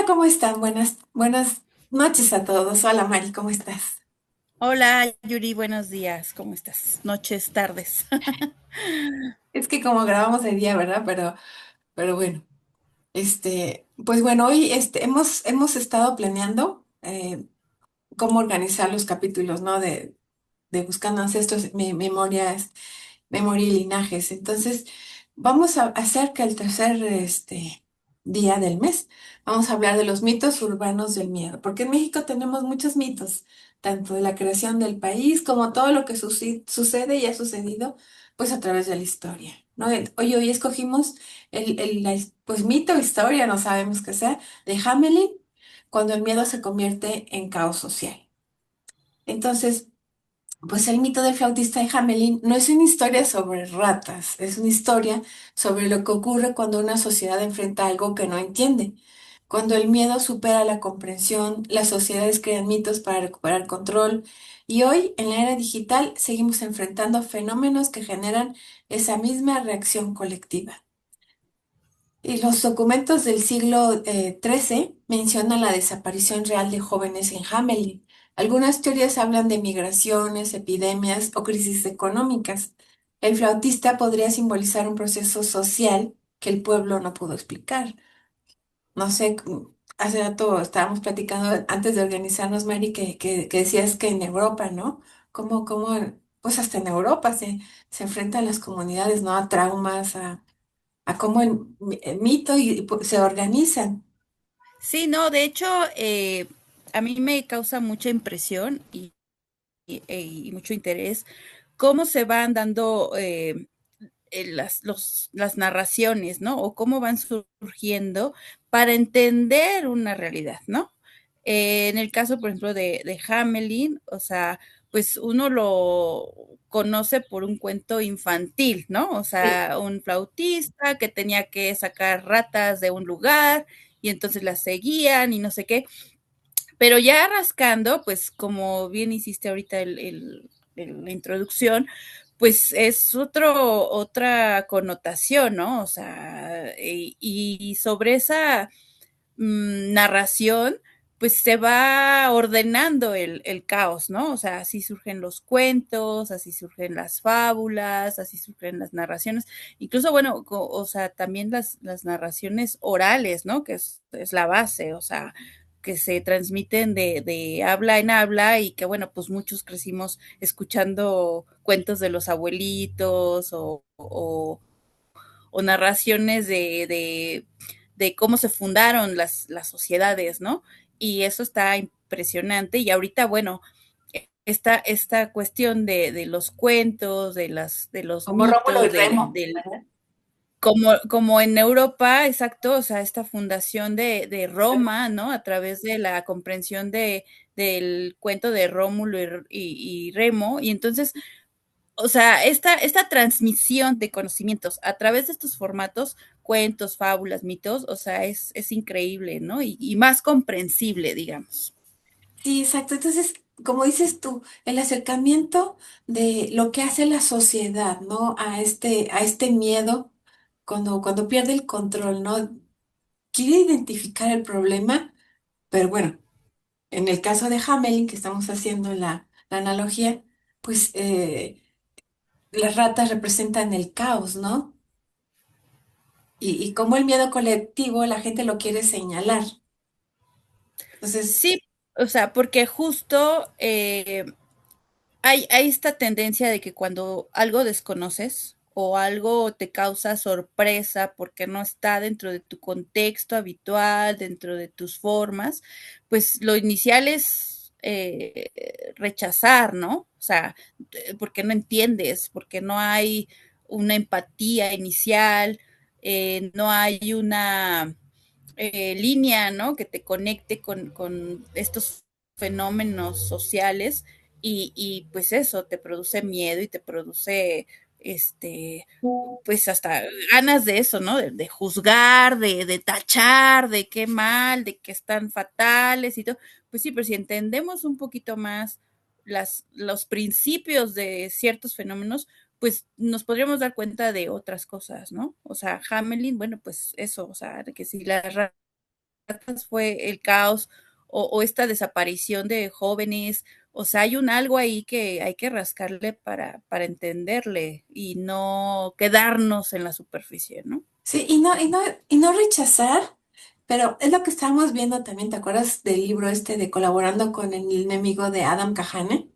¿cómo están? Buenas noches a todos. Hola, Mari, ¿cómo estás? Hola Yuri, buenos días, ¿cómo estás? Noches, tardes. Es que como grabamos de día, ¿verdad? Pero bueno, pues bueno, hoy hemos estado planeando cómo organizar los capítulos, ¿no? De Buscando Ancestros, Memoria y Linajes. Entonces, vamos a hacer que el tercer día del mes, vamos a hablar de los mitos urbanos del miedo, porque en México tenemos muchos mitos, tanto de la creación del país como todo lo que sucede y ha sucedido, pues a través de la historia, ¿no? Hoy escogimos pues mito o historia, no sabemos qué sea, de Hamelin, cuando el miedo se convierte en caos social. Entonces, pues el mito del flautista de Hamelin no es una historia sobre ratas, es una historia sobre lo que ocurre cuando una sociedad enfrenta algo que no entiende. Cuando el miedo supera la comprensión, las sociedades crean mitos para recuperar control y hoy, en la era digital, seguimos enfrentando fenómenos que generan esa misma reacción colectiva. Y los documentos del siglo XIII mencionan la desaparición real de jóvenes en Hamelin. Algunas teorías hablan de migraciones, epidemias o crisis económicas. El flautista podría simbolizar un proceso social que el pueblo no pudo explicar. No sé, hace rato estábamos platicando antes de organizarnos, Mary, que decías que en Europa, ¿no? Cómo, pues hasta en Europa se enfrentan las comunidades, ¿no? A traumas, a cómo el mito y se organizan. Sí, no, de hecho, a mí me causa mucha impresión y mucho interés cómo se van dando las narraciones, ¿no? O cómo van surgiendo para entender una realidad, ¿no? En el caso, por ejemplo, de Hamelin, o sea, pues uno lo conoce por un cuento infantil, ¿no? O Sí. sea, un flautista que tenía que sacar ratas de un lugar y entonces las seguían y no sé qué. Pero ya rascando, pues como bien hiciste ahorita la introducción, pues es otra connotación, ¿no? O sea, y sobre esa narración, pues se va ordenando el caos, ¿no? O sea, así surgen los cuentos, así surgen las fábulas, así surgen las narraciones, incluso, bueno, o sea, también las narraciones orales, ¿no? Que es la base, o sea, que se transmiten de habla en habla y que, bueno, pues muchos crecimos escuchando cuentos de los abuelitos o narraciones de cómo se fundaron las sociedades, ¿no? Y eso está impresionante. Y ahorita, bueno, esta cuestión de los cuentos, de los Como Rómulo y mitos, Remo, ¿verdad? como en Europa, exacto, o sea, esta fundación de Roma, ¿no? A través de la comprensión del cuento de Rómulo y Remo. Y entonces, o sea, esta transmisión de conocimientos a través de estos formatos, cuentos, fábulas, mitos, o sea, es increíble, ¿no? Y más comprensible, digamos. Sí, exacto. Entonces, como dices tú, el acercamiento de lo que hace la sociedad, ¿no? A este miedo, cuando pierde el control, ¿no? Quiere identificar el problema, pero bueno, en el caso de Hamelin, que estamos haciendo la analogía, pues las ratas representan el caos, ¿no? Y como el miedo colectivo, la gente lo quiere señalar. Entonces, Sí, o sea, porque justo hay esta tendencia de que cuando algo desconoces o algo te causa sorpresa porque no está dentro de tu contexto habitual, dentro de tus formas, pues lo inicial es rechazar, ¿no? O sea, porque no entiendes, porque no hay una empatía inicial, no hay una línea, ¿no? Que te conecte con estos fenómenos sociales pues eso te produce miedo y te produce este pues hasta ganas de eso, ¿no? De juzgar, de tachar, de qué mal, de que están fatales y todo. Pues sí, pero si entendemos un poquito más los principios de ciertos fenómenos, pues nos podríamos dar cuenta de otras cosas, ¿no? O sea, Hamelin, bueno, pues eso, o sea, que si las fue el caos o esta desaparición de jóvenes. O sea, hay un algo ahí que hay que rascarle para entenderle y no quedarnos en la superficie, ¿no? Sí, y no rechazar, pero es lo que estábamos viendo también, ¿te acuerdas del libro este de Colaborando con el enemigo de Adam Kahane?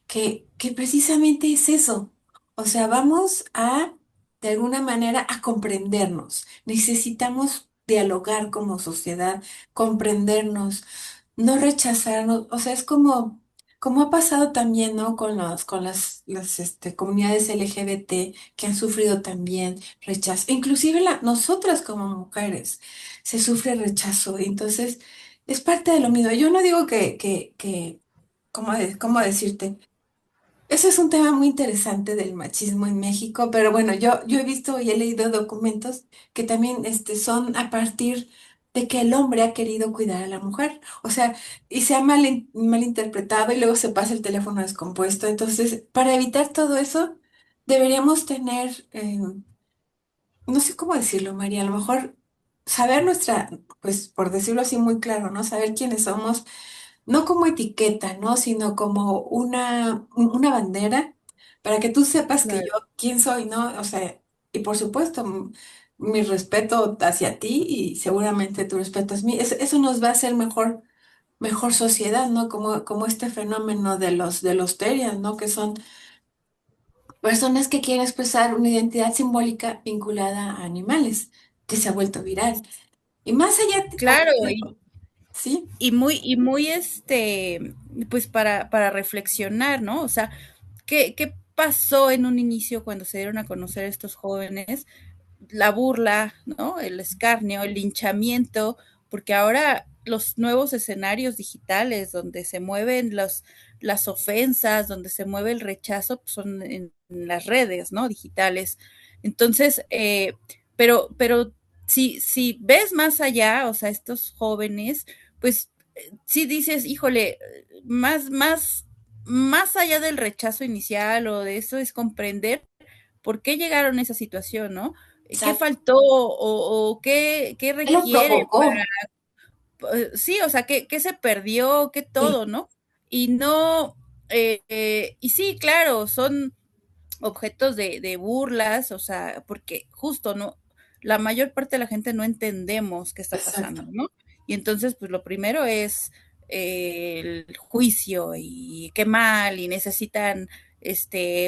Que precisamente es eso. O sea, vamos a, de alguna manera, a comprendernos. Necesitamos dialogar como sociedad, comprendernos, no rechazarnos. O sea, es como ha pasado también, ¿no? Con las comunidades LGBT que han sufrido también rechazo. Inclusive nosotras como mujeres se sufre rechazo. Entonces, es parte de lo mismo. Yo no digo ¿cómo decirte? Ese es un tema muy interesante del machismo en México, pero bueno, yo he visto y he leído documentos que también son a partir de que el hombre ha querido cuidar a la mujer. O sea, y se ha malinterpretado y luego se pasa el teléfono descompuesto. Entonces, para evitar todo eso, deberíamos tener no sé cómo decirlo, María, a lo mejor saber pues por decirlo así muy claro, ¿no? Saber quiénes somos, no como etiqueta, ¿no? Sino como una bandera para que tú sepas que yo Claro. quién soy, ¿no? O sea, y por supuesto, mi respeto hacia ti y seguramente tu respeto es mí. Eso nos va a hacer mejor sociedad, ¿no? Como este fenómeno de los terias, ¿no? Que son personas que quieren expresar una identidad simbólica vinculada a animales, que se ha vuelto viral. Y más allá, Claro, sí, y muy pues para reflexionar, ¿no? O sea, ¿qué pasó en un inicio cuando se dieron a conocer estos jóvenes? La burla, ¿no? El escarnio, el linchamiento, porque ahora los nuevos escenarios digitales donde se mueven las ofensas, donde se mueve el rechazo, pues son en las redes, ¿no? Digitales. Entonces, pero si ves más allá, o sea, estos jóvenes, pues sí dices, híjole, más allá del rechazo inicial o de eso es comprender por qué llegaron a esa situación, ¿no? ¿Qué exacto. faltó o qué ¿Qué lo requiere provocó? sí, o sea, qué se perdió, qué Sí, todo, ¿no? Y no, y sí, claro, son objetos de burlas, o sea, porque justo, ¿no? La mayor parte de la gente no entendemos qué está pasando, exacto, ¿no? Y entonces, pues lo primero es el juicio y qué mal, y necesitan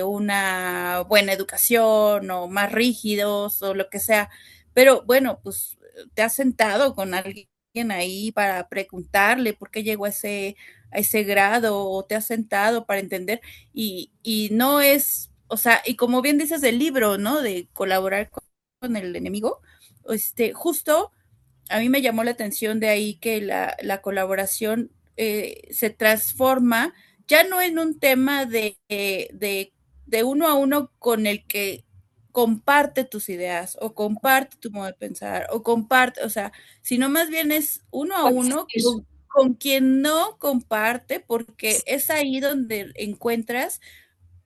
una buena educación o más rígidos o lo que sea. Pero bueno, pues te has sentado con alguien ahí para preguntarle por qué llegó a ese grado o te has sentado para entender y no es, o sea, y como bien dices del libro, ¿no? De colaborar con el enemigo, justo a mí me llamó la atención de ahí que la colaboración se transforma ya no en un tema de uno a uno con el que comparte tus ideas o comparte tu modo de pensar o comparte, o sea, sino más bien es uno a uno coexistir. con quien no comparte porque es ahí donde encuentras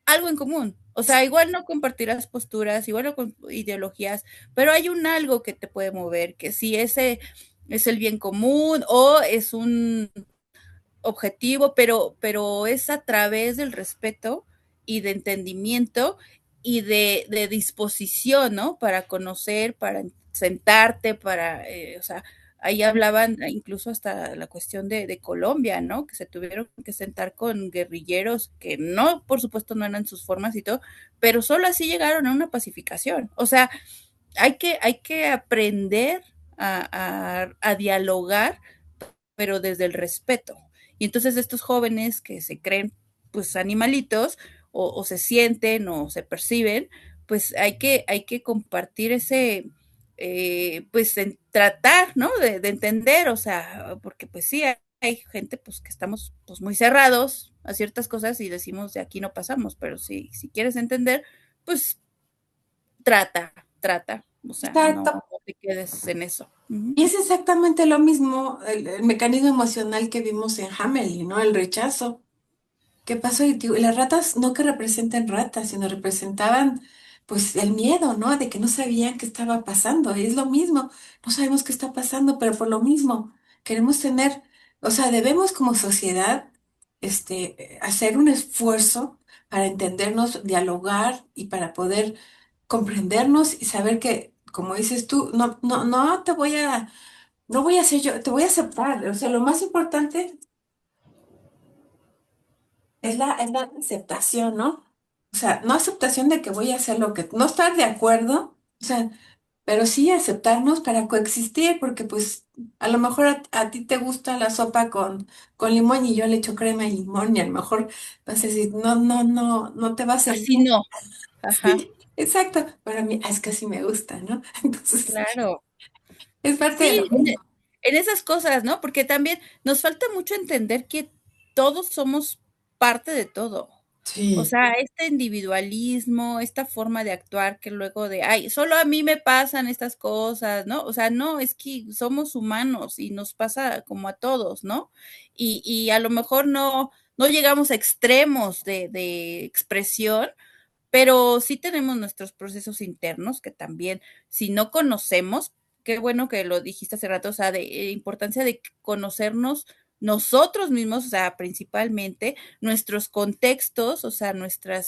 algo en común. O sea, igual no compartirás posturas, igual no con ideologías, pero hay un algo que te puede mover, que si ese es el bien común o es un objetivo, pero es a través del respeto y de entendimiento y de disposición, ¿no? Para conocer, para sentarte, o sea, ahí hablaban incluso hasta la cuestión de Colombia, ¿no? Que se tuvieron que sentar con guerrilleros que no, por supuesto, no eran sus formas y todo, pero solo así llegaron a una pacificación. O sea, hay que aprender a dialogar pero desde el respeto. Y entonces estos jóvenes que se creen pues animalitos o se sienten o se perciben, pues hay que compartir ese, pues en tratar, ¿no? De entender, o sea, porque pues sí, hay gente pues que estamos pues muy cerrados a ciertas cosas y decimos de aquí no pasamos, pero si quieres entender, pues trata, o sea, Exacto. no te quedes en eso. Uh -huh. Y es exactamente lo mismo, el mecanismo emocional que vimos en Hamelin, ¿no? El rechazo. ¿Qué pasó? Y digo, y las ratas no que representen ratas, sino representaban pues el miedo, ¿no? De que no sabían qué estaba pasando. Y es lo mismo, no sabemos qué está pasando, pero por lo mismo. queremos tener, o sea, debemos como sociedad, hacer un esfuerzo para entendernos, dialogar y para poder comprendernos y saber que, como dices tú, no te voy a, no voy a ser yo, te voy a aceptar. O sea, lo más importante es la aceptación, ¿no? O sea, no aceptación de que voy a hacer lo que, no estar de acuerdo, o sea, pero sí aceptarnos para coexistir, porque pues a lo mejor a ti te gusta la sopa con limón y yo le echo crema y limón y a lo mejor vas a decir, no te va a servir. Así no. Ajá, Sí, exacto, para mí es que sí me gusta, ¿no? Entonces, claro. es parte de lo Sí, mismo. en esas cosas, ¿no? Porque también nos falta mucho entender que todos somos parte de todo. O Sí, sea, este individualismo, esta forma de actuar que luego de, ay, solo a mí me pasan estas cosas, ¿no? O sea, no, es que somos humanos y nos pasa como a todos, ¿no? Y a lo mejor no llegamos a extremos de expresión, pero sí tenemos nuestros procesos internos que también, si no conocemos, qué bueno que lo dijiste hace rato, o sea, de importancia de conocernos nosotros mismos, o sea, principalmente nuestros contextos, o sea, nuestra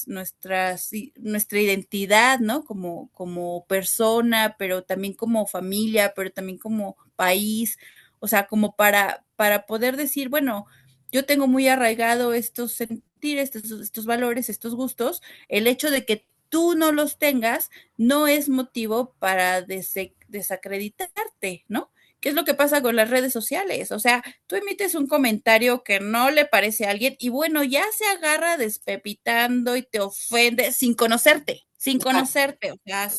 identidad, ¿no? Como persona, pero también como familia, pero también como país, o sea, como para poder decir, bueno, yo tengo muy arraigado estos sentires, estos valores, estos gustos, el hecho de que tú no los tengas no es motivo para desacreditarte, ¿no? ¿Qué es lo que pasa con las redes sociales? O sea, tú emites un comentario que no le parece a alguien y bueno, ya se agarra despepitando y te ofende sin exacto, conocerte, o sea,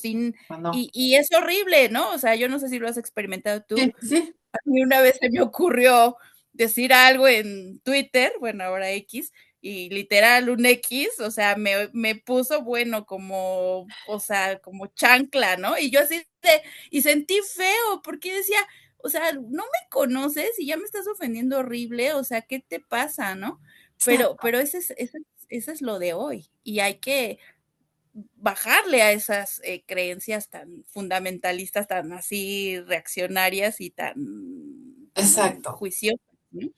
no. y es horrible, ¿no? O sea, yo no sé si lo has experimentado tú. Sí, sí, A mí una vez se me ocurrió decir algo en Twitter, bueno, ahora X, y literal un X, o sea, me puso, bueno, como, o sea, como chancla, ¿no? Y yo así y sentí feo, porque decía, o sea, no me conoces y ya me estás ofendiendo horrible, o sea, ¿qué te pasa, no? exacto, Pero ese es lo de hoy, y hay que bajarle a esas creencias tan fundamentalistas, tan así reaccionarias y tan exacto. juiciosas, ¿no?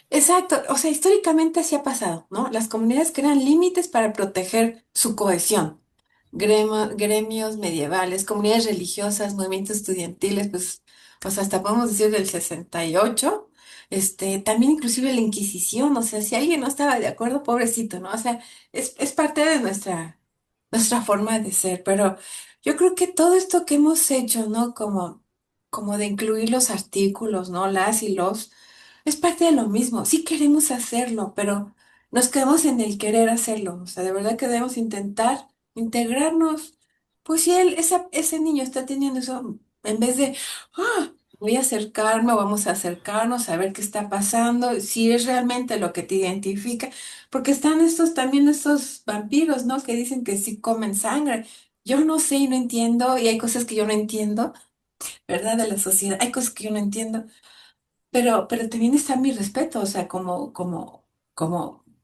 Exacto, o sea, históricamente así ha pasado, ¿no? Las comunidades crean límites para proteger su cohesión. Gremios medievales, comunidades religiosas, movimientos estudiantiles, pues hasta podemos decir del 68, también inclusive la Inquisición, o sea, si alguien no estaba de acuerdo, pobrecito, ¿no? O sea, es parte de nuestra forma de ser, pero yo creo que todo esto que hemos hecho, ¿no? Como de incluir los artículos, ¿no? Las y los es parte de lo mismo. Sí queremos hacerlo, pero nos quedamos en el querer hacerlo. O sea, de verdad que debemos intentar integrarnos. Pues si ese niño está teniendo eso, en vez de, voy a acercarme, vamos a acercarnos a ver qué está pasando, si es realmente lo que te identifica, porque están también estos vampiros, ¿no? Que dicen que sí comen sangre. Yo no sé y no entiendo, y hay cosas que yo no entiendo, ¿verdad? De la sociedad, hay cosas que yo no entiendo. Pero también está mi respeto, o sea, como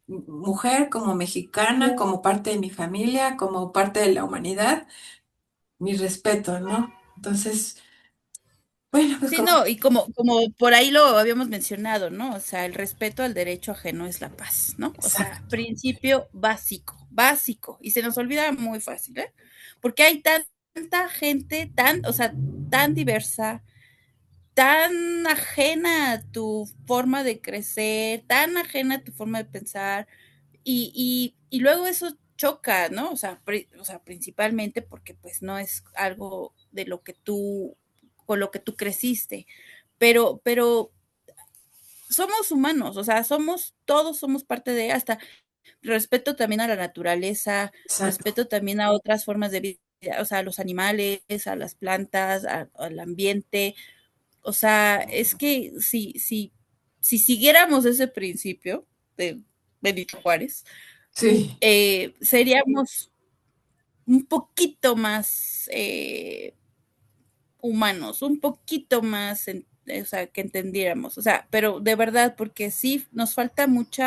mujer, como mexicana, como parte de mi familia, como parte de la humanidad, mi respeto, ¿no? Entonces, bueno, pues Sí, como, no, y como por ahí lo habíamos mencionado, ¿no? O sea, el respeto al derecho ajeno es la paz, ¿no? O sea, exacto, principio básico, básico, y se nos olvida muy fácil, ¿eh? Porque hay tanta gente o sea, tan diversa, tan ajena a tu forma de crecer, tan ajena a tu forma de pensar, y luego eso choca, ¿no? O sea, principalmente porque pues no es algo de lo que con lo que tú creciste, pero somos humanos, o sea, todos somos parte de, hasta respeto también a la naturaleza, exacto. respeto también a otras formas de vida, o sea, a los animales, a las plantas, al ambiente, o sea, es que si siguiéramos ese principio de Benito Juárez, Sí, seríamos un poquito más humanos, un poquito más, o sea, que entendiéramos, o sea, pero de verdad, porque sí nos falta mucho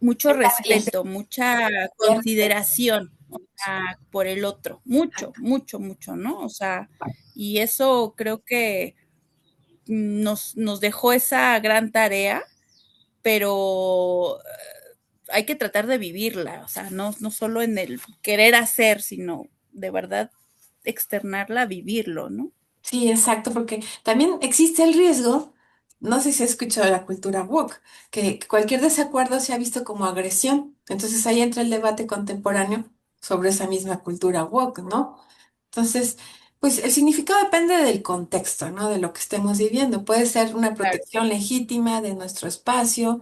empatía, respeto, mucha cierto. consideración, o sea, por el otro, mucho, mucho, mucho, ¿no? O sea, y eso creo que nos dejó esa gran tarea, pero hay que tratar de vivirla, o sea, no solo en el querer hacer, sino de verdad externarla, vivirlo, ¿no? Sí, exacto, porque también existe el riesgo, no sé si has escuchado la cultura woke, que cualquier desacuerdo se ha visto como agresión. Entonces ahí entra el debate contemporáneo sobre esa misma cultura woke, ¿no? Entonces, pues el significado depende del contexto, ¿no? De lo que estemos viviendo. Puede ser una Claro. protección legítima de nuestro espacio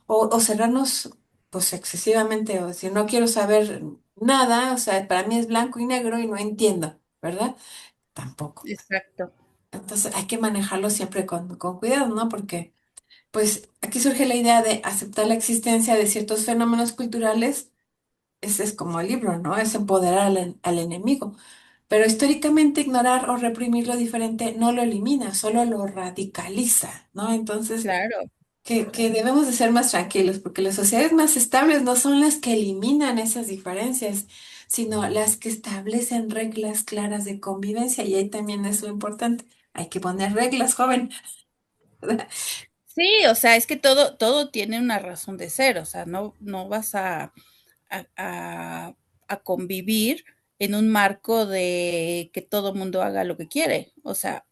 o cerrarnos, pues excesivamente, o decir, no quiero saber nada, o sea, para mí es blanco y negro y no entiendo, ¿verdad? Tampoco. Exacto, Entonces hay que manejarlo siempre con cuidado, ¿no? Porque, pues, aquí surge la idea de aceptar la existencia de ciertos fenómenos culturales. Ese es como el libro, ¿no? Es empoderar al enemigo. Pero históricamente ignorar o reprimir lo diferente no lo elimina, solo lo radicaliza, ¿no? Entonces, claro. que debemos de ser más tranquilos, porque las sociedades más estables no son las que eliminan esas diferencias, sino las que establecen reglas claras de convivencia. Y ahí también es lo importante. Hay que poner reglas, joven. Sí, o sea, es que todo tiene una razón de ser, o sea, no vas a, a- a convivir en un marco de que todo mundo haga lo que quiere. O sea,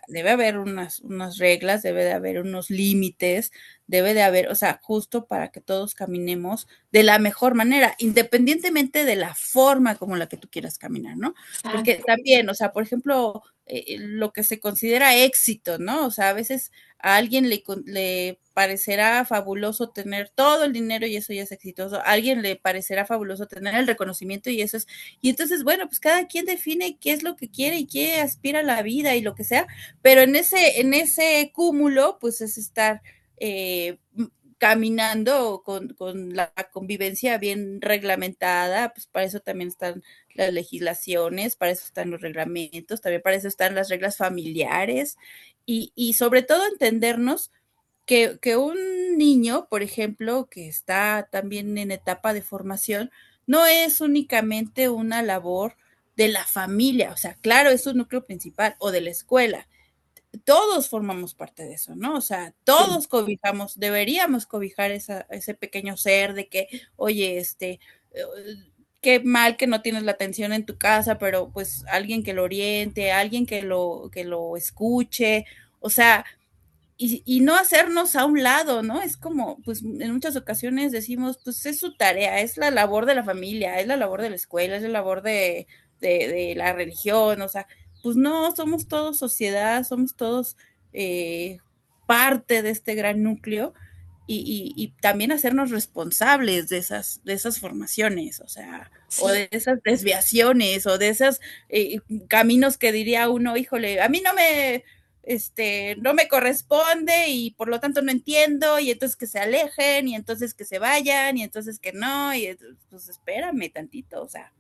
debe haber unas reglas, debe de haber unos límites, debe de haber, o sea, justo para que todos caminemos de la mejor manera, independientemente de la forma como la que tú quieras caminar, ¿no? Porque Exacto. también, o sea, por ejemplo, lo que se considera éxito, ¿no? O sea, a veces a alguien le parecerá fabuloso tener todo el dinero y eso ya es exitoso. A alguien le parecerá fabuloso tener el reconocimiento y eso es. Y entonces, bueno, pues cada quien define qué es lo que quiere y qué aspira a la vida y lo que sea. Pero en ese cúmulo, pues es estar caminando con la convivencia bien reglamentada, pues para eso también están las legislaciones, para eso están los reglamentos, también para eso están las reglas familiares y sobre todo entendernos que un niño, por ejemplo, que está también en etapa de formación, no es únicamente una labor de la familia, o sea, claro, es un núcleo principal, o de la escuela. Todos formamos parte de eso, ¿no? O sea, Sí, todos cobijamos, deberíamos cobijar ese pequeño ser de que, oye, eh, qué mal que no tienes la atención en tu casa, pero pues alguien que lo oriente, alguien que lo escuche, o sea, y no hacernos a un lado, ¿no? Es como, pues en muchas ocasiones decimos, pues es su tarea, es la labor de la familia, es la labor de la escuela, es la labor de la religión, o sea, pues no, somos todos sociedad, somos todos eh, parte de este gran núcleo y también hacernos responsables de esas formaciones, o sea, o sí. de esas desviaciones, o de esos caminos que diría uno, híjole, a mí no me corresponde y por lo tanto no entiendo y entonces que se alejen y entonces que se vayan y entonces que no y pues espérame tantito, o sea,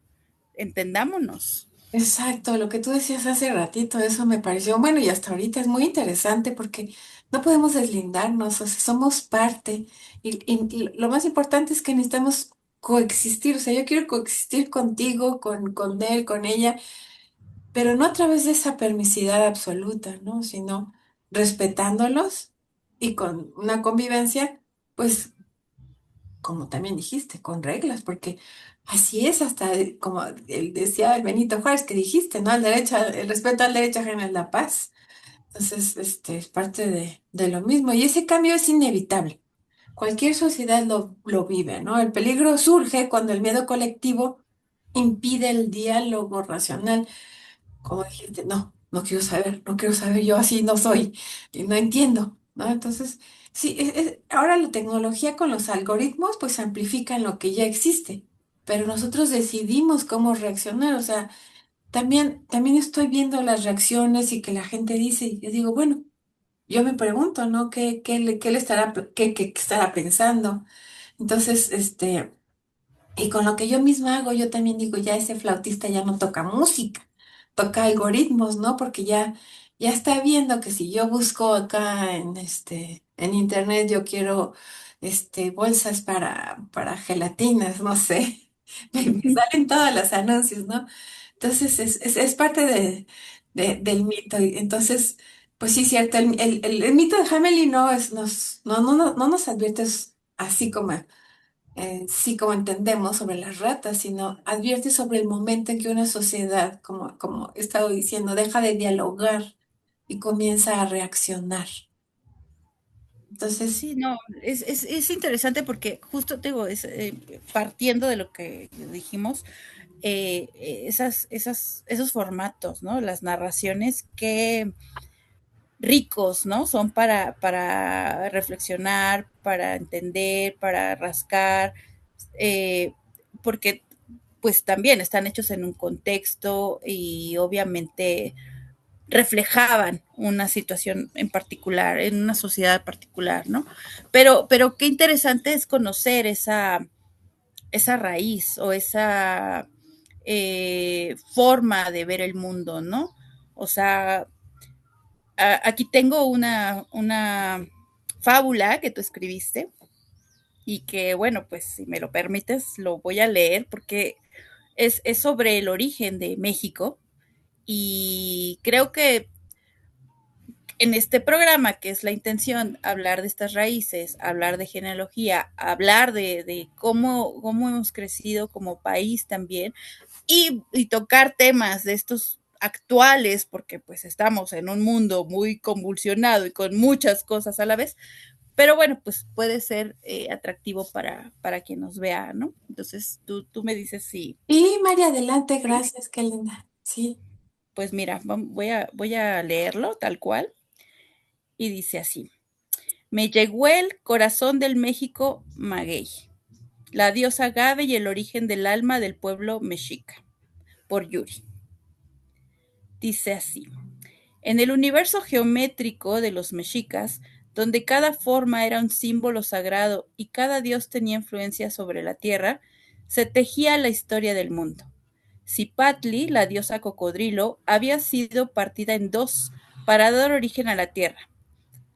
entendámonos. Exacto, lo que tú decías hace ratito, eso me pareció, bueno, y hasta ahorita es muy interesante porque no podemos deslindarnos, o sea, somos parte. Y lo más importante es que necesitamos coexistir, o sea, yo quiero coexistir contigo, con él, con ella, pero no a través de esa permisidad absoluta, ¿no? Sino respetándolos y con una convivencia, pues como también dijiste, con reglas, porque así es hasta como él decía el Benito Juárez que dijiste, ¿no? El respeto al derecho ajeno es la paz. Entonces, es parte de lo mismo y ese cambio es inevitable. Cualquier sociedad lo vive, ¿no? El peligro surge cuando el miedo colectivo impide el diálogo racional. Como dijiste, no, no quiero saber, no quiero saber, yo así no soy, y no entiendo, ¿no? Entonces, sí, ahora la tecnología con los algoritmos pues amplifican lo que ya existe, pero nosotros decidimos cómo reaccionar, o sea, también estoy viendo las reacciones y que la gente dice, y yo digo, bueno, yo me pregunto, ¿no? ¿Qué le estará, qué estará pensando? Entonces, y con lo que yo misma hago, yo también digo, ya ese flautista ya no toca música, toca algoritmos, ¿no? Porque ya está viendo que si yo busco acá en internet, yo quiero bolsas para gelatinas, no sé, me salen todos los anuncios, ¿no? Entonces es parte del mito. Y entonces Pues sí, cierto, el mito de Hamelin no nos advierte así como, sí como entendemos sobre las ratas, sino advierte sobre el momento en que una sociedad, como he estado diciendo, deja de dialogar y comienza a reaccionar. Entonces, Sí, no, es interesante porque justo te digo, partiendo de lo que dijimos, esos formatos, ¿no? Las narraciones que ricos, ¿no? Son para reflexionar, para entender, para rascar, eh, porque pues también están hechos en un contexto y obviamente reflejaban una situación en particular, en una sociedad particular, ¿no? Pero qué interesante es conocer esa raíz o esa forma de ver el mundo, ¿no? O sea, aquí tengo una fábula que tú escribiste y que, bueno, pues si me lo permites, lo voy a leer porque es sobre el origen de México y creo que en este programa, que es la intención, hablar de estas raíces, hablar de genealogía, hablar de cómo hemos crecido como país también y tocar temas de estos actuales, porque pues estamos en un mundo muy convulsionado y con muchas cosas a la vez, pero bueno, pues puede ser atractivo para quien nos vea, ¿no? Entonces tú me dices si, y María, adelante, ¿sí? gracias, qué linda. Sí. Pues mira, voy a leerlo tal cual y dice así. Me llegó el corazón del México maguey, la diosa Gabe y el origen del alma del pueblo mexica, por Yuri. Dice así, en el universo geométrico de los mexicas, donde cada forma era un símbolo sagrado y cada dios tenía influencia sobre la tierra, se tejía la historia del mundo. Cipatli, la diosa cocodrilo, había sido partida en dos para dar origen a la tierra.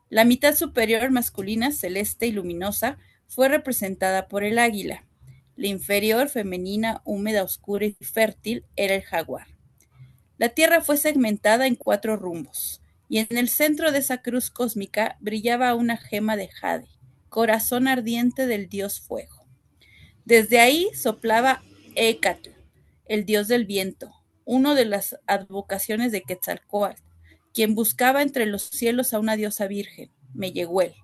La mitad superior masculina, celeste y luminosa, fue representada por el águila. La inferior, femenina, húmeda, oscura y fértil, era el jaguar. La Tierra fue segmentada en cuatro rumbos, y en el centro de esa cruz cósmica brillaba una gema de jade, corazón ardiente del dios fuego. Desde ahí soplaba Écatl, el dios del viento, uno de las advocaciones de Quetzalcóatl, quien buscaba entre los cielos a una diosa virgen, Meyehuel.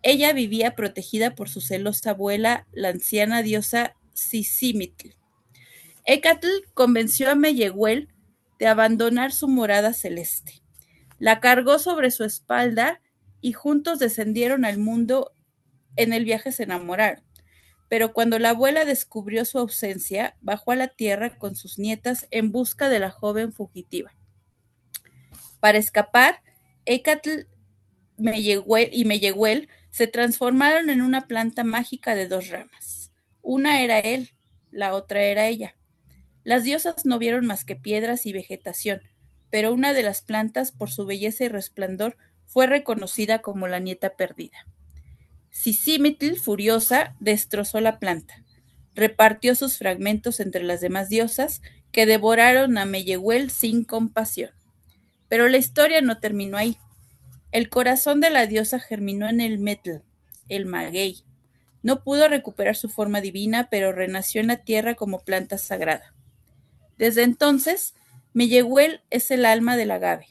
Ella vivía protegida por su celosa abuela, la anciana diosa Sisimitl. Écatl convenció a Meyehuel de abandonar su morada celeste. La cargó sobre su espalda y juntos descendieron al mundo. En el viaje se enamoraron. Pero cuando la abuela descubrió su ausencia, bajó a la tierra con sus nietas en busca de la joven fugitiva. Para escapar, Écatl y Meyehuel se transformaron en una planta mágica de dos ramas. Una era él, la otra era ella. Las diosas no vieron más que piedras y vegetación, pero una de las plantas, por su belleza y resplandor, fue reconocida como la nieta perdida. Sisimitl, furiosa, destrozó la planta. Repartió sus fragmentos entre las demás diosas, que devoraron a Meyehuel sin compasión. Pero la historia no terminó ahí. El corazón de la diosa germinó en el Metl, el maguey. No pudo recuperar su forma divina, pero renació en la tierra como planta sagrada. Desde entonces, Meyehuel es el alma del agave,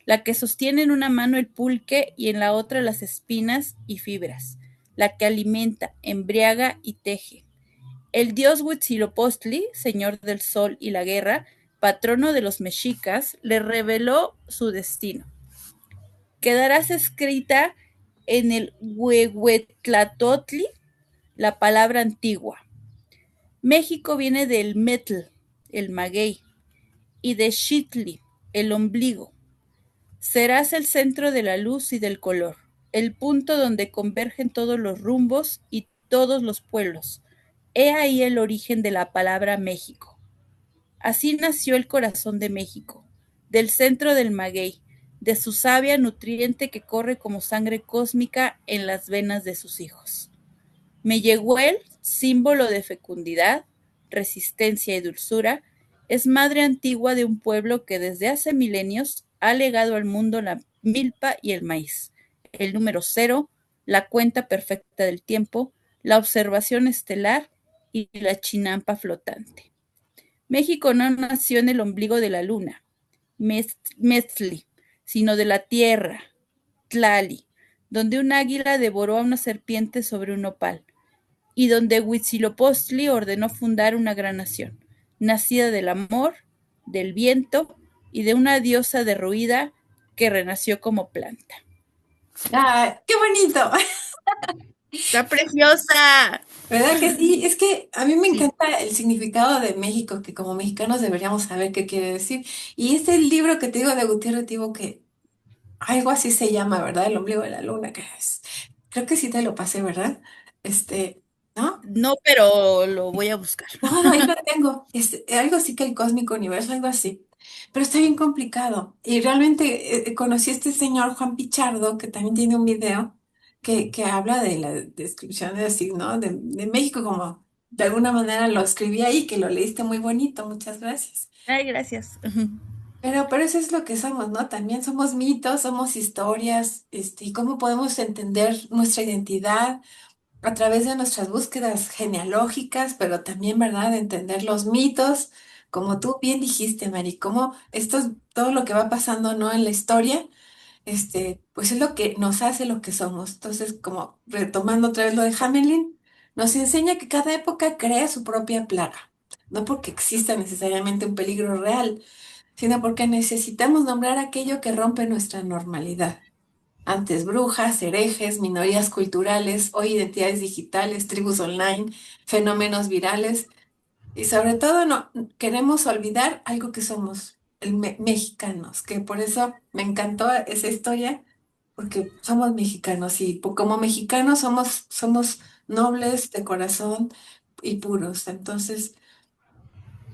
la que sostiene en una mano el pulque y en la otra las espinas y fibras, la que alimenta, embriaga y teje. El dios Huitzilopochtli, señor del sol y la guerra, patrono de los mexicas, le reveló su destino. Quedarás escrita en el Huehuetlatotli la palabra antigua. México viene del metl, el maguey, y de Xitli, el ombligo. Serás el centro de la luz y del color, el punto donde convergen todos los rumbos y todos los pueblos. He ahí el origen de la palabra México. Así nació el corazón de México, del centro del maguey, de su savia nutriente que corre como sangre cósmica en las venas de sus hijos. Meyehuel, símbolo de fecundidad, resistencia y dulzura, es madre antigua de un pueblo que desde hace milenios ha legado al mundo milpa y el maíz. El número 0, la cuenta perfecta del tiempo, la observación estelar y la chinampa flotante. México no nació en el ombligo de la luna, Metzli, sino de la tierra, Tlali, donde un águila devoró a una serpiente sobre un nopal, y donde Huitzilopochtli ordenó fundar una gran nación, nacida del amor, del viento y de una diosa derruida que renació como planta. ¡Ah, qué bonito! ¡Está preciosa! ¿Verdad que sí? Es que a mí me Sí. encanta el significado de México, que como mexicanos deberíamos saber qué quiere decir. Y este libro que te digo de Gutiérrez Tibo, que algo así se llama, ¿verdad? El ombligo de la luna, que es. Creo que sí te lo pasé, ¿verdad? ¿No? No, pero lo voy a buscar. No, no, ahí lo tengo. Es algo así que el cósmico universo, algo así. Pero está bien complicado. Y realmente conocí a este señor Juan Pichardo, que también tiene un video que habla de la descripción de así, ¿no? De México, como de alguna manera lo escribí ahí, que lo leíste muy bonito. Muchas gracias. Ay, gracias. Pero eso es lo que somos, ¿no? También somos mitos, somos historias, y cómo podemos entender nuestra identidad a través de nuestras búsquedas genealógicas, pero también, ¿verdad?, de entender los mitos, como tú bien dijiste, Mari, cómo todo lo que va pasando, ¿no?, en la historia, pues es lo que nos hace lo que somos. Entonces, como retomando otra vez lo de Hamelin, nos enseña que cada época crea su propia plaga, no porque exista necesariamente un peligro real, sino porque necesitamos nombrar aquello que rompe nuestra normalidad. Antes brujas, herejes, minorías culturales, hoy identidades digitales, tribus online, fenómenos virales y sobre todo no queremos olvidar algo que somos, mexicanos, que por eso me encantó esa historia, porque somos mexicanos y como mexicanos somos nobles de corazón y puros. Entonces,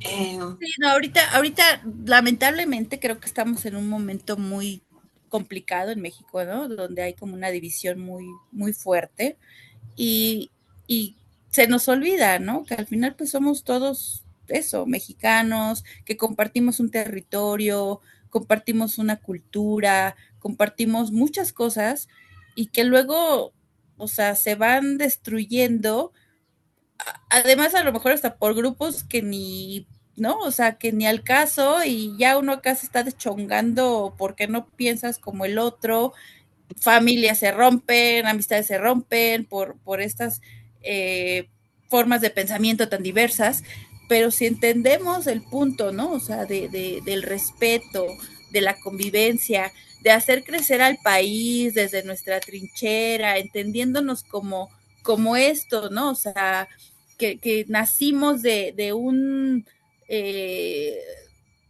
eh, Sí, no, ahorita, lamentablemente creo que estamos en un momento muy complicado en México, ¿no? Donde hay como una división muy fuerte y, y se nos olvida, ¿no? Que al final pues somos todos eso, mexicanos, que compartimos un territorio, compartimos una cultura, compartimos muchas cosas y que luego, o sea, se van destruyendo, además a lo mejor hasta por grupos que ni, ¿no? O sea, que ni al caso y ya uno acá se está deschongando porque no piensas como el otro, familias se rompen, amistades se rompen por estas formas de pensamiento tan diversas, pero si entendemos el punto, ¿no? O sea, del respeto, de la convivencia, de hacer crecer al país desde nuestra trinchera, entendiéndonos como esto, ¿no? O sea, que nacimos eh,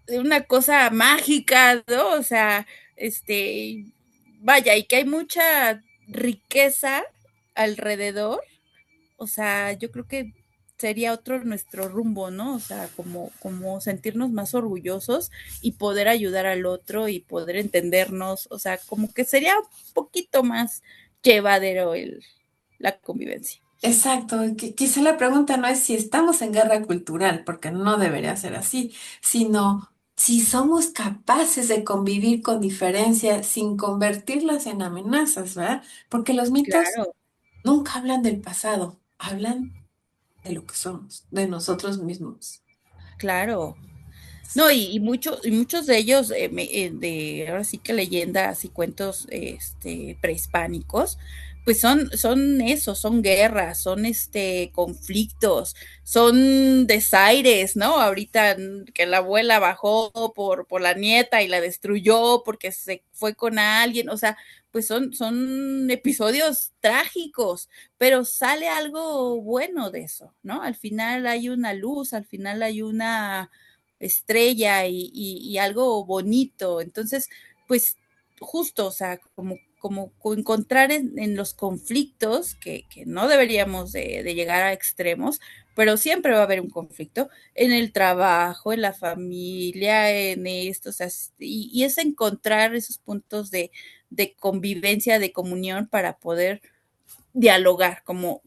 de una cosa mágica, ¿no? O sea, este, vaya, y que hay mucha riqueza alrededor, o sea, yo creo que sería otro nuestro rumbo, ¿no? O sea, como sentirnos más orgullosos y poder ayudar al otro y poder entendernos, o sea, como que sería un poquito más llevadero la convivencia. exacto, quizá la pregunta no es si estamos en guerra cultural, porque no debería ser así, sino si somos capaces de convivir con diferencia sin convertirlas en amenazas, ¿verdad? Porque los mitos Claro, nunca hablan del pasado, hablan de lo que somos, de nosotros mismos. claro. No, y muchos de ellos, ahora sí que leyendas y cuentos prehispánicos, pues son eso, son guerras, son conflictos, son desaires, ¿no? Ahorita que la abuela bajó por la nieta y la destruyó porque se fue con alguien, o sea, pues son episodios trágicos, pero sale algo bueno de eso, ¿no? Al final hay una luz, al final hay una estrella y algo bonito. Entonces, pues justo, o sea, como encontrar en los conflictos, que no deberíamos de llegar a extremos, pero siempre va a haber un conflicto en el trabajo, en la familia, en esto, o sea, y es encontrar esos puntos de convivencia, de comunión para poder dialogar, como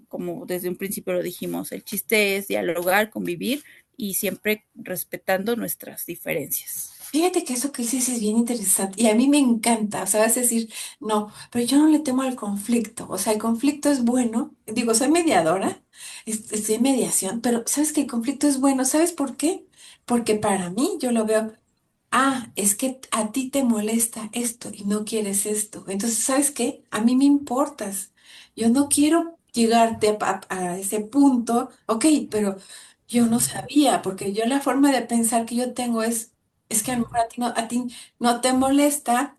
desde un principio lo dijimos, el chiste es dialogar, convivir y siempre respetando nuestras diferencias. Fíjate que eso que dices es bien interesante y a mí me encanta, o sea, vas a decir, no, pero yo no le temo al conflicto, o sea, el conflicto es bueno, digo, soy mediadora, estoy en mediación, pero sabes que el conflicto es bueno, ¿sabes por qué? Porque para mí yo lo veo, es que a ti te molesta esto y no quieres esto, entonces, ¿sabes qué? A mí me importas, yo no quiero llegarte a ese punto, ok, pero yo no sabía, porque yo la forma de pensar que yo tengo es que a lo mejor a ti no te molesta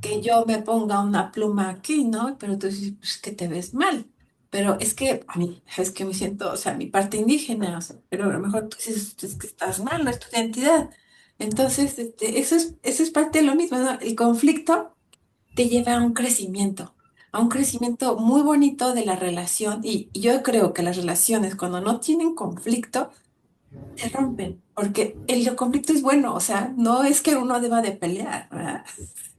que yo me ponga una pluma aquí, ¿no? Pero tú dices, pues que te ves mal. Pero es que a mí, es que me siento, o sea, mi parte indígena, o sea, pero a lo mejor tú dices, es que estás mal, no es tu identidad. Entonces, eso es parte de lo mismo, ¿no? El conflicto te lleva a un crecimiento muy bonito de la relación. Y yo creo que las relaciones, cuando no tienen conflicto, se rompen, porque el conflicto es bueno, o sea, no es que uno deba de pelear, ¿verdad?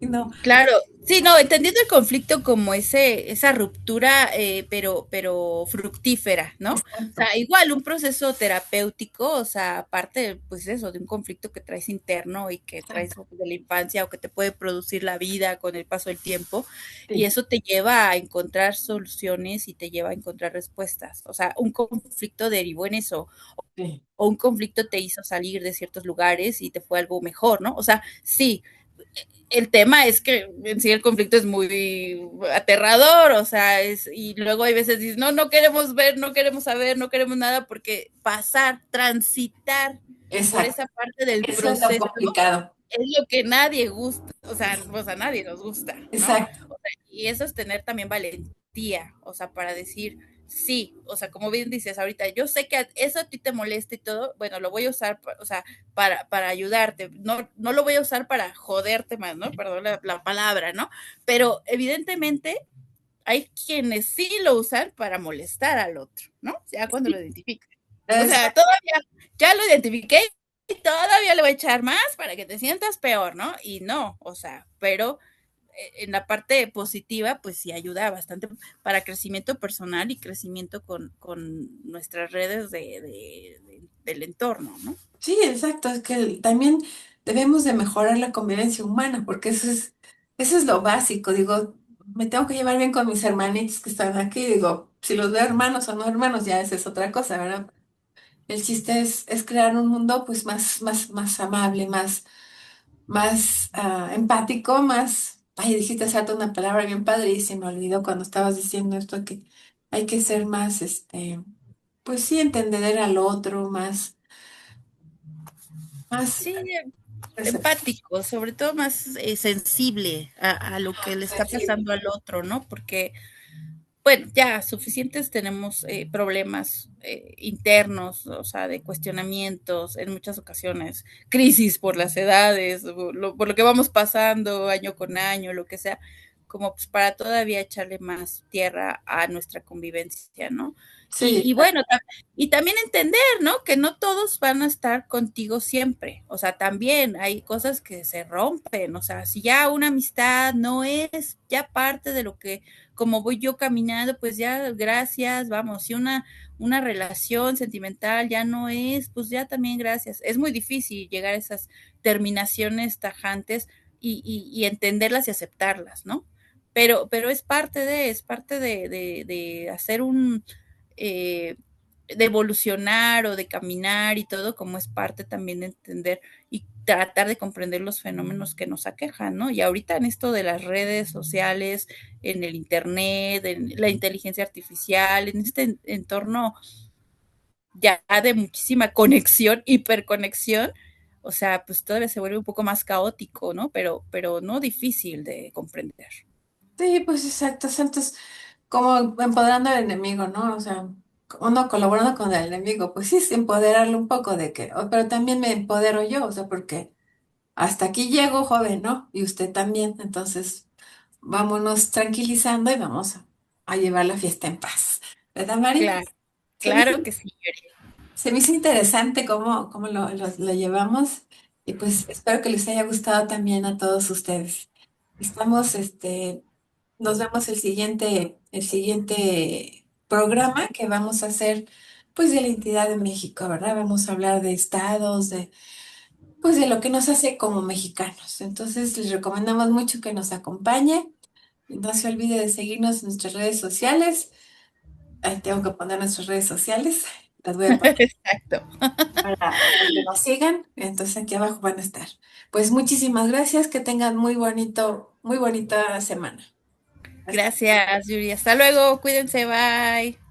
No, Claro, sí, no, entendiendo el conflicto como esa ruptura, pero fructífera, ¿no? O exacto, sea, igual un proceso terapéutico, o sea, aparte, pues eso, de un conflicto que traes interno y que traes exacto, de la infancia o que te puede producir la vida con el paso del tiempo, y sí, eso te lleva a encontrar soluciones y te lleva a encontrar respuestas. O sea, un conflicto derivó en eso, sí, o un conflicto te hizo salir de ciertos lugares y te fue algo mejor, ¿no? O sea, sí, el tema es que en sí el conflicto es muy aterrador, o sea, y luego hay veces dices, no, no queremos ver, no queremos saber, no queremos nada, porque pasar, transitar por exacto. esa parte del Eso es lo proceso complicado. es lo que nadie gusta, o sea, pues a nadie nos gusta, ¿no? Exacto. O sea, y eso es tener también valentía, o sea, para decir, sí, o sea, como bien dices ahorita, yo sé que eso a ti te molesta y todo, bueno, lo voy a usar, o sea, para ayudarte, no, no lo voy a usar para joderte más, ¿no? Perdón la palabra, ¿no? Pero evidentemente hay quienes sí lo usan para molestar al otro, ¿no? Ya cuando lo identifican. O sea, Exacto. todavía ya lo identifiqué y todavía le voy a echar más para que te sientas peor, ¿no? Y no, o sea, pero en la parte positiva, pues sí ayuda bastante para crecimiento personal y crecimiento con nuestras redes del entorno, ¿no? Sí, exacto. Es que también debemos de mejorar la convivencia humana, porque eso es lo básico. Digo, me tengo que llevar bien con mis hermanitos que están aquí. Digo, si los veo hermanos o no hermanos, ya esa es otra cosa, ¿verdad? El chiste es crear un mundo pues más amable, más empático, más... Ay, dijiste hace rato una palabra bien padre y se me olvidó cuando estabas diciendo esto que hay que ser más, pues sí, entender al otro, más Sí, receptivo, empático, sobre todo más sensible a lo que le está sensible. pasando al otro, ¿no? Porque bueno, ya suficientes tenemos problemas internos, o sea, de cuestionamientos en muchas ocasiones, crisis por las edades, por lo que vamos pasando año con año, lo que sea, como pues para todavía echarle más tierra a nuestra convivencia, ¿no? Sí, Y bueno, y también entender, ¿no? Que no todos van a estar contigo siempre, o sea, también hay cosas que se rompen, o sea, si ya una amistad no es ya parte de lo que como voy yo caminando, pues ya gracias, vamos, si una relación sentimental ya no es, pues ya también gracias. Es muy difícil llegar a esas terminaciones tajantes y entenderlas y aceptarlas, ¿no? Pero es parte de hacer eh, de evolucionar o de caminar y todo, como es parte también de entender y tratar de comprender los fenómenos que nos aquejan, ¿no? Y ahorita en esto de las redes sociales, en el internet, en la inteligencia artificial, en este entorno ya de muchísima conexión, hiperconexión, o sea, pues todavía se vuelve un poco más caótico, ¿no? Pero no difícil de comprender. sí, pues exacto, entonces como empoderando al enemigo, ¿no? O sea, uno colaborando con el enemigo, pues sí, es empoderarlo un poco de que, pero también me empodero yo, o sea, porque hasta aquí llego joven, ¿no? Y usted también, entonces vámonos tranquilizando y vamos a llevar la fiesta en paz, ¿verdad, Mari? Claro, Se me hizo, claro que sí, Yuri. se me hizo interesante cómo lo llevamos y pues espero que les haya gustado también a todos ustedes. Estamos, nos vemos el siguiente programa que vamos a hacer pues de la entidad de México, ¿verdad? Vamos a hablar de estados, pues de lo que nos hace como mexicanos. Entonces les recomendamos mucho que nos acompañe y no se olvide de seguirnos en nuestras redes sociales. Ahí tengo que poner nuestras redes sociales, las voy a poner Exacto. para que nos sigan. Entonces aquí abajo van a estar. Pues muchísimas gracias, que tengan muy bonita semana. Hasta Gracias, Yuri. Hasta luego. Cuídense. Bye.